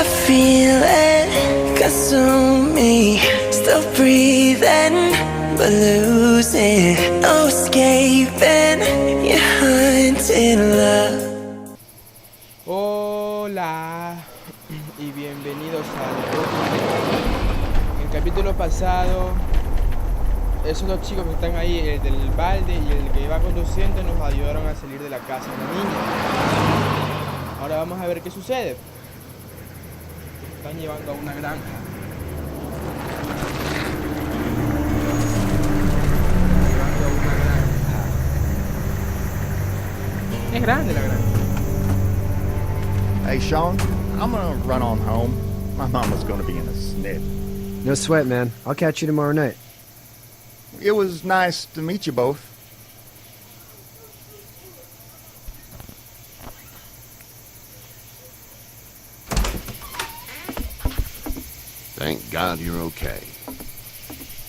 I feel it consume me. Still breathing, but losing. No escaping your haunted love. Hola y bienvenidos al podcast. En el capítulo pasado, esos dos chicos que están ahí, el del balde y el que iba conduciendo, nos ayudaron a salir de la casa de la niña. Ahora vamos a ver qué sucede. Están llevando a una granja. Es grande la granja. Hey, Sean, I'm gonna run on home. My mama's gonna be in a snip. No sweat, man. I'll catch you tomorrow night. It was nice to meet you both. Thank God you're okay.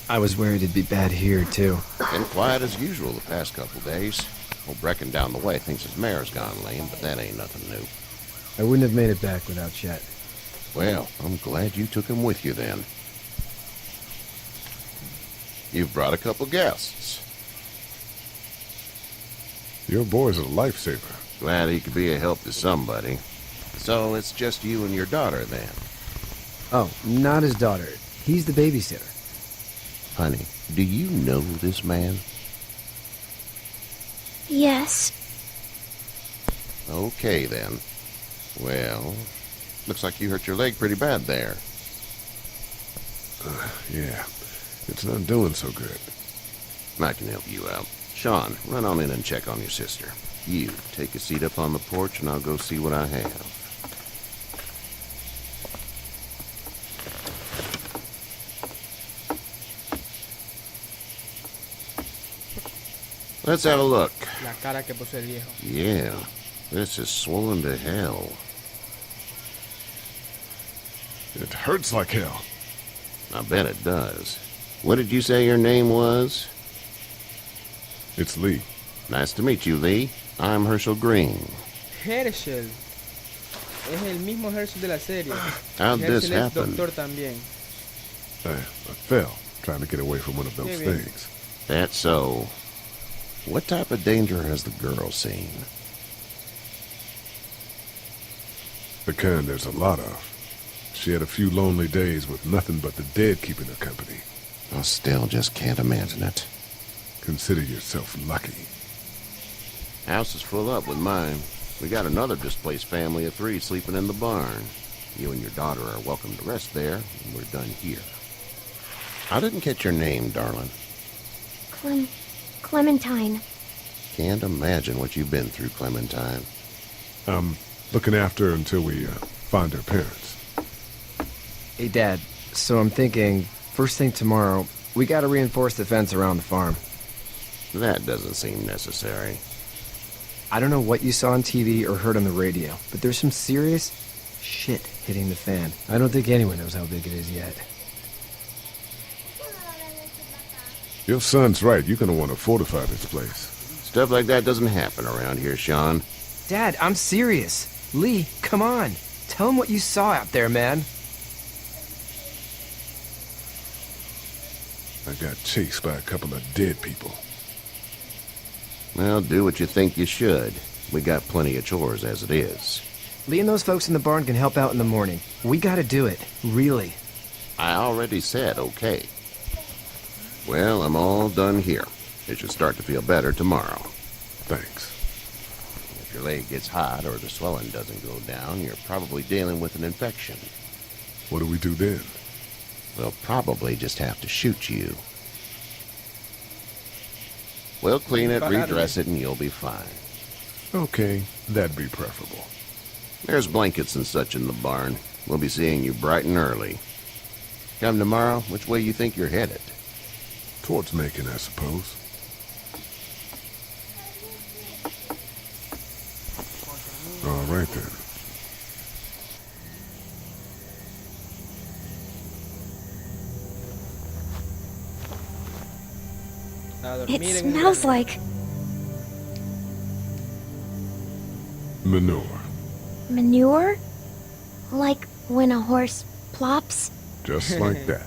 I was worried it'd be bad here, too. Been quiet as usual the past couple days. Old Brecken down the way thinks his mare's gone lame, but that ain't nothing new. I wouldn't have made it back without Chet. Well, I'm glad you took him with you then. You've brought a couple guests. Your boy's a lifesaver. Glad he could be a help to somebody. So it's just you and your daughter then? Oh, not his daughter. He's the babysitter. Honey, do you know this man? Yes. Okay then. Well, looks like you hurt your leg pretty bad there. Yeah, it's not doing so good. I can help you out. Sean, run on in and check on your sister. You, take a seat up on the porch and I'll go see what I have. Let's have a look. La cara que puso el viejo. Yeah, this is swollen to hell. It hurts like hell. I bet it does. What did you say your name was? It's Lee. Nice to meet you, Lee. I'm Herschel Green. Herschel. Es el mismo Herschel de la serie. How'd this Herschel es happen? doctor también. I fell trying to get away from one of those Qué bien. things. That's so. What type of danger has the girl seen? The kind there's a lot of. She had a few lonely days with nothing but the dead keeping her company. I still just can't imagine it. Consider yourself lucky. House is full up with mine. We got another displaced family of 3 sleeping in the barn. You and your daughter are welcome to rest there, and we're done here. I didn't catch your name, darling. Clementine. Can't imagine what you've been through, Clementine. I'm looking after her until we find her parents. Hey, Dad. So I'm thinking, first thing tomorrow, we gotta reinforce the fence around the farm. That doesn't seem necessary. I don't know what you saw on TV or heard on the radio, but there's some serious shit hitting the fan. I don't think anyone knows how big it is yet. Your son's right. You're gonna want to fortify this place. Stuff like that doesn't happen around here, Sean. Dad, I'm serious. Lee, come on. Tell him what you saw out there, man. I got chased by a couple of dead people. Well, do what you think you should. We got plenty of chores as it is. Lee and those folks in the barn can help out in the morning. We gotta do it. Really. I already said okay. Well, I'm all done here. It should start to feel better tomorrow. Thanks. If your leg gets hot or the swelling doesn't go down, you're probably dealing with an infection. What do we do then? We'll probably just have to shoot you. We'll clean it, redress it, and you'll be fine. Okay, that'd be preferable. There's blankets and such in the barn. We'll be seeing you bright and early. Come tomorrow, which way you think you're headed? Towards Macon, I suppose. All right, then. It smells like Manure. manure? Like When a horse plops? Just like that.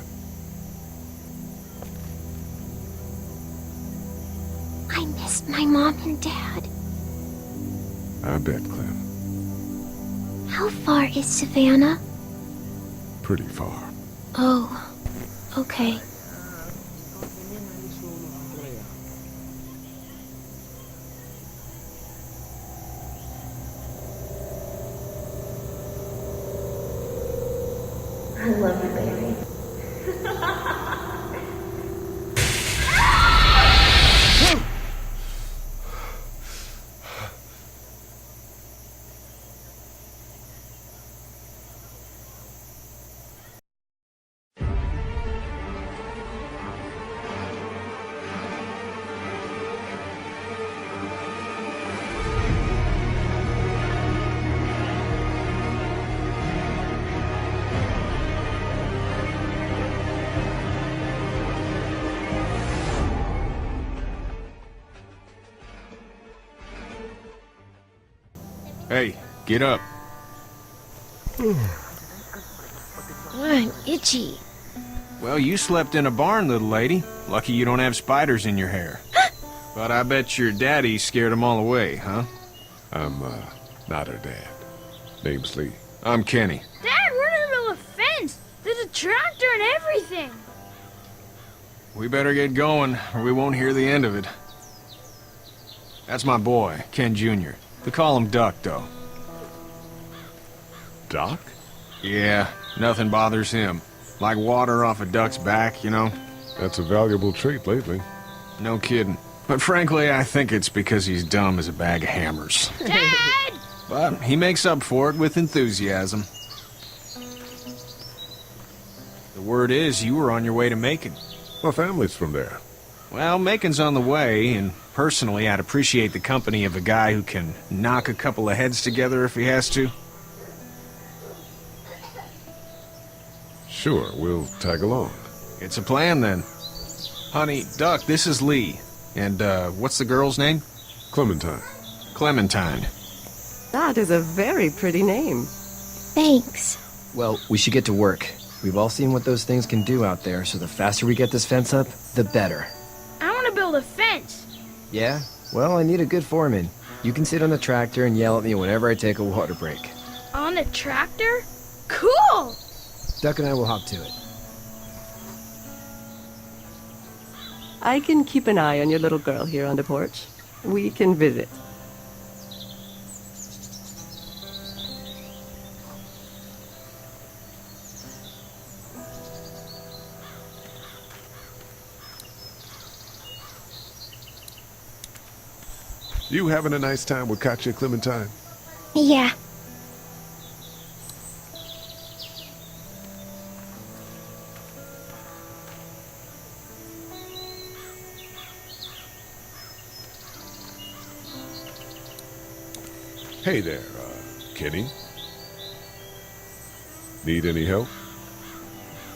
I miss my mom and dad. I bet, Clem. How far is Savannah? Pretty far. Oh, okay. I love you, baby. Hey, get up. I'm itchy. Well, you slept in a barn, little lady. Lucky you don't have spiders in your hair. But I bet your daddy scared them all away, huh? I'm, not her dad. Name's Lee. I'm Kenny. Dad, we're in the middle of a fence. There's a tractor and everything. We better get going, or we won't hear the end of it. That's my boy, Ken Jr. They call him Duck, though. Doc? Yeah, nothing bothers him. Like water off a duck's back, you know? That's a valuable trait lately. No kidding. But frankly, I think it's because he's dumb as a bag of hammers. Dad! But he makes up for it with enthusiasm. The word is you were on your way to Macon. My family's from there. Well, Macon's on the way, and personally, I'd appreciate the company of a guy who can knock a couple of heads together if he has to. Sure, we'll tag along. It's a plan, then. Honey, Duck, this is Lee. And, what's the girl's name? Clementine. Clementine. That is a very pretty name. Thanks. Well, we should get to work. We've all seen what those things can do out there, so the faster we get this fence up, the better. I want to build a fence. Yeah? Well, I need a good foreman. You can sit on the tractor and yell at me whenever I take a water break. On a tractor? Cool! Duck and I will hop to it. I can keep an eye on your little girl here on the porch. We can visit. You having a nice time with Katya, Clementine? Yeah. Hey there, Kenny. Need any help?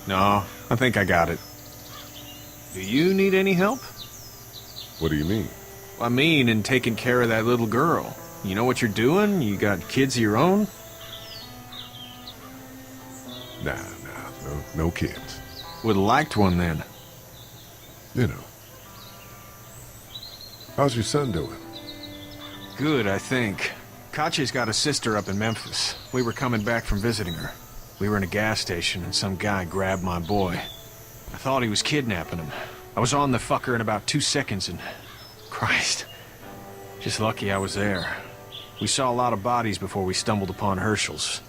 No, I think I got it. Do you need any help? What do you mean? I mean, in taking care of that little girl. You know what you're doing? You got kids of your own? Nah, no kids. Would've liked one then. You know. How's your son doing? Good, I think. Katya's got a sister up in Memphis. We were coming back from visiting her. We were in a gas station and some guy grabbed my boy. I thought he was kidnapping him. I was on the fucker in about 2 seconds and... Christ. Just lucky I was there. We saw a lot of bodies before we stumbled upon Herschel's.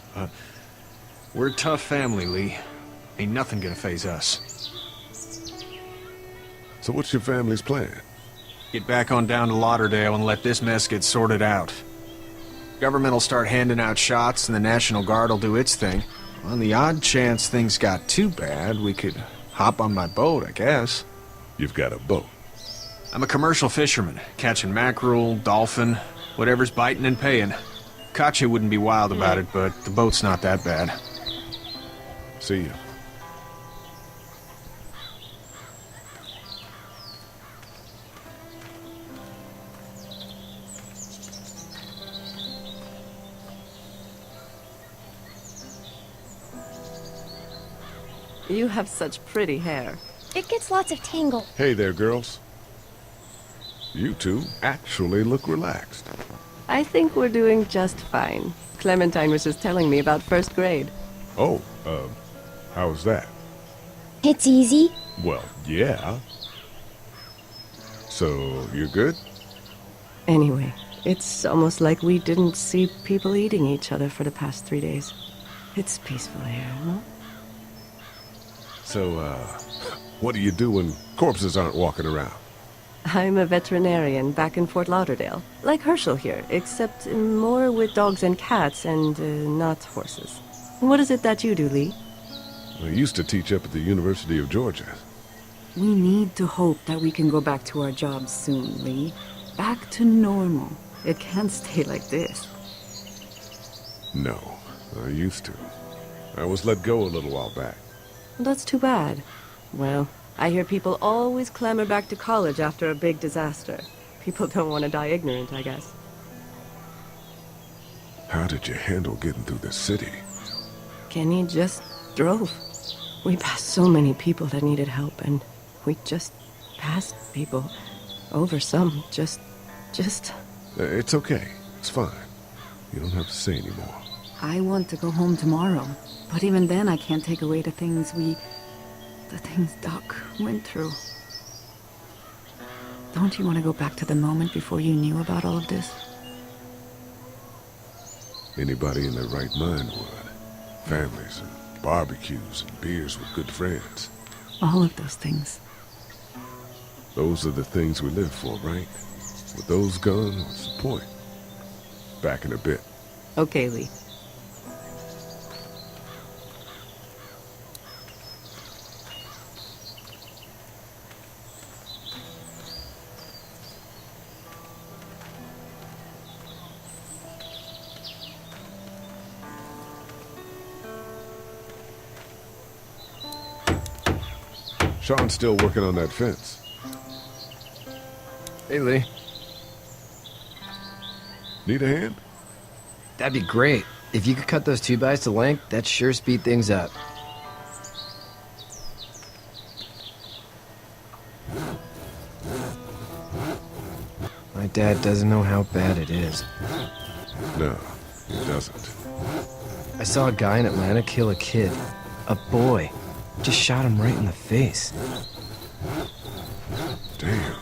We're a tough family, Lee. Ain't nothing gonna faze us. So what's your family's plan? Get back on down to Lauderdale and let this mess get sorted out. Government will start handing out shots and the National Guard will do its thing. On the odd chance things got too bad, we could hop on my boat, I guess. You've got a boat. I'm a commercial fisherman, catching mackerel, dolphin, whatever's biting and paying. Katya wouldn't be wild about it, but the boat's not that bad. See ya. You have such pretty hair. It gets lots of tangle. Hey there, girls. You two actually look relaxed. I think we're doing just fine. Clementine was just telling me about first grade. Oh, how was that? It's easy. Well, yeah. So, you're good? Anyway, it's almost like we didn't see people eating each other for the past 3 days. It's peaceful here, huh? So, what do you do when corpses aren't walking around? I'm a veterinarian back in Fort Lauderdale. Like Herschel here, except more with dogs and cats and not horses. What is it that you do, Lee? I used to teach up at the University of Georgia. We need to hope that we can go back to our jobs soon, Lee. Back to normal. It can't stay like this. No, I used to. I was let go a little while back. That's too bad. Well, I hear people always clamor back to college after a big disaster. People don't want to die ignorant, I guess. How did you handle getting through the city? Kenny just drove. We passed so many people that needed help, and we just passed people. Over some, just... It's okay. It's fine. You don't have to say anymore. I want to go home tomorrow. But even then, I can't take away the things Doc went through. Don't you want to go back to the moment before you knew about all of this? Anybody in their right mind would. Families and barbecues and beers with good friends. All of those things. Those are the things we live for, right? With those gone, what's the point? Back in a bit. Okay, Lee. Sean's still working on that fence. Hey, Lee. Need a hand? That'd be great. If you could cut those 2x to length, that'd sure speed things up. My dad doesn't know how bad it is. No, he doesn't. I saw a guy in Atlanta kill a kid. A boy. Just shot him right in the face. Damn.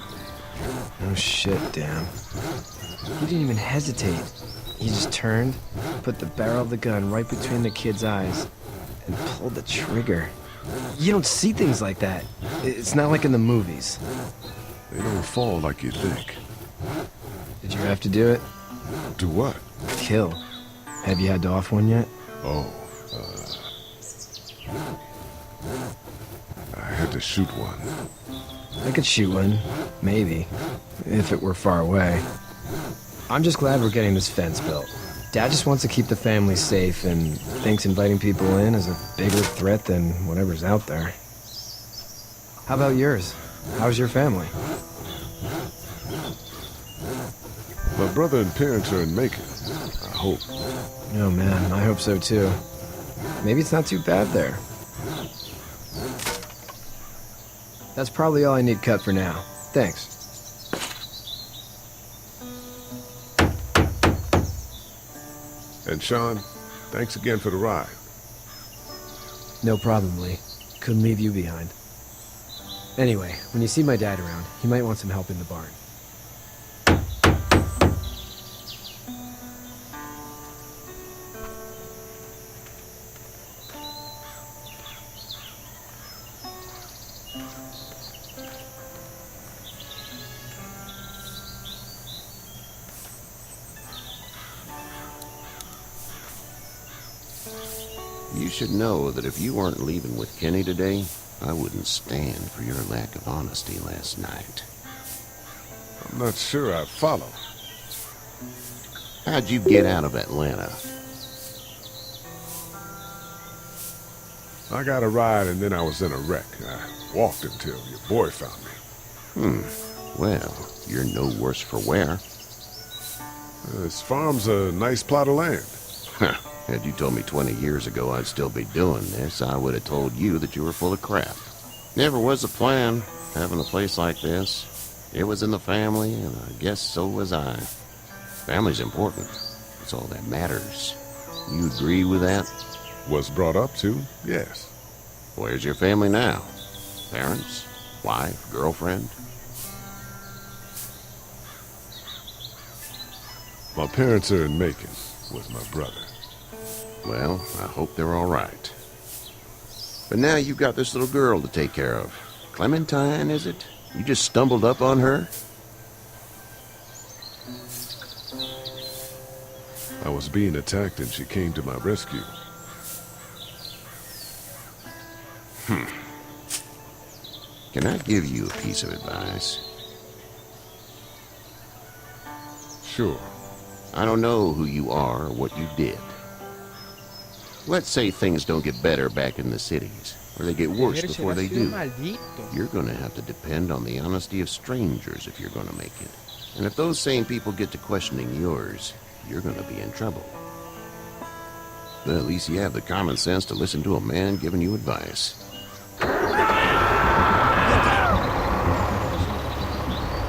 No shit, damn. He didn't even hesitate. He just turned, put the barrel of the gun right between the kid's eyes, and pulled the trigger. You don't see things like that. It's not like in the movies. They don't fall like you think. Did you have to do it? Do what? Kill. Have you had to off one yet? Oh, I had to shoot one. I could shoot one. Maybe. If it were far away. I'm just glad we're getting this fence built. Dad just wants to keep the family safe and thinks inviting people in is a bigger threat than whatever's out there. How about yours? How's your family? My brother and parents are in Macon. I hope. Oh man, I hope so too. Maybe it's not too bad there. That's probably all I need cut for now. Thanks. And Sean, thanks again for the ride. No problem, Lee. Couldn't leave you behind. Anyway, when you see my dad around, he might want some help in the barn. You should know that if you weren't leaving with Kenny today, I wouldn't stand for your lack of honesty last night. I'm not sure I follow. How'd you get out of Atlanta? I got a ride and then I was in a wreck. I walked until your boy found me. Well, you're no worse for wear. This farm's a nice plot of land. Had you told me 20 years ago I'd still be doing this, I would have told you that you were full of crap. Never was a plan, having a place like this. It was in the family, and I guess so was I. Family's important. It's all that matters. You agree with that? Was brought up to, yes. Where's your family now? Parents? Wife? Girlfriend? My parents are in Macon with my brother. Well, I hope they're all right. But now you've got this little girl to take care of. Clementine, is it? You just stumbled up on her? I was being attacked and she came to my rescue. Can I give you a piece of advice? Sure. I don't know who you are or what you did. Let's say things don't get better back in the cities, or they get worse before they do. You're gonna have to depend on the honesty of strangers if you're gonna make it. And if those same people get to questioning yours, you're gonna be in trouble. But at least you have the common sense to listen to a man giving you advice.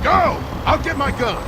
Go! I'll get my gun!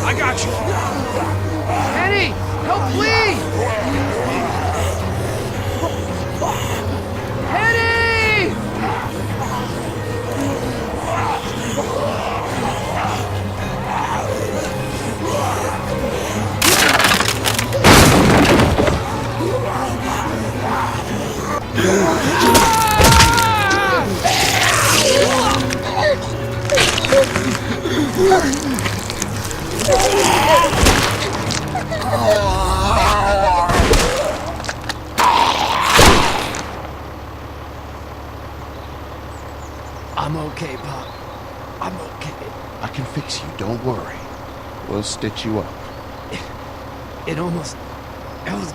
I got you. Eddie, help please! Eddie! I'm okay, Pop. I'm okay. I can fix you, don't worry. We'll stitch you up. It almost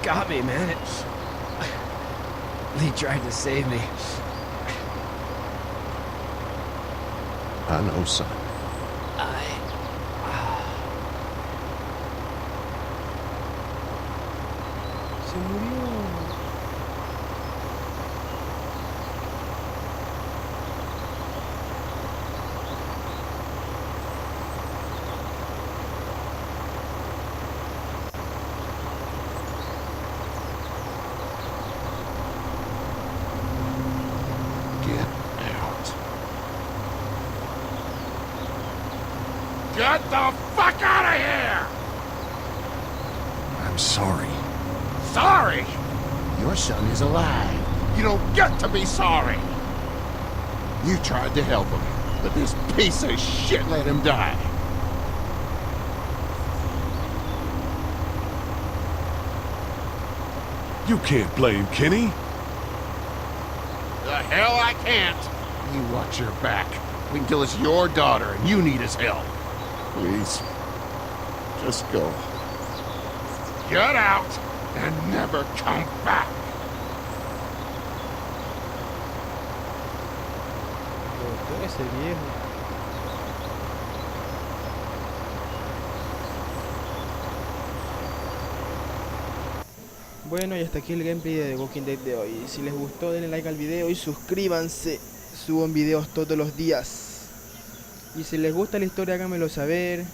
got me, man. Lee tried to save me. I know, son. Se murió. Get out. Get the fuck out of here! I'm sorry. Sorry? Your son is alive. You don't get to be sorry! You tried to help him, but this piece of shit let him die. You can't blame Kenny. The hell I can't! You watch your back. Wait until it's your daughter and you need his help. Please. Just go. Get out and never come back! Doctor, ese viejo. Bueno, y hasta aquí el gameplay de The Walking Dead de hoy. Si les gustó, denle like al video y suscríbanse. Subo videos todos los días. Y si les gusta la historia, háganmelo saber.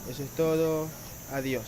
Eso es todo. Adiós.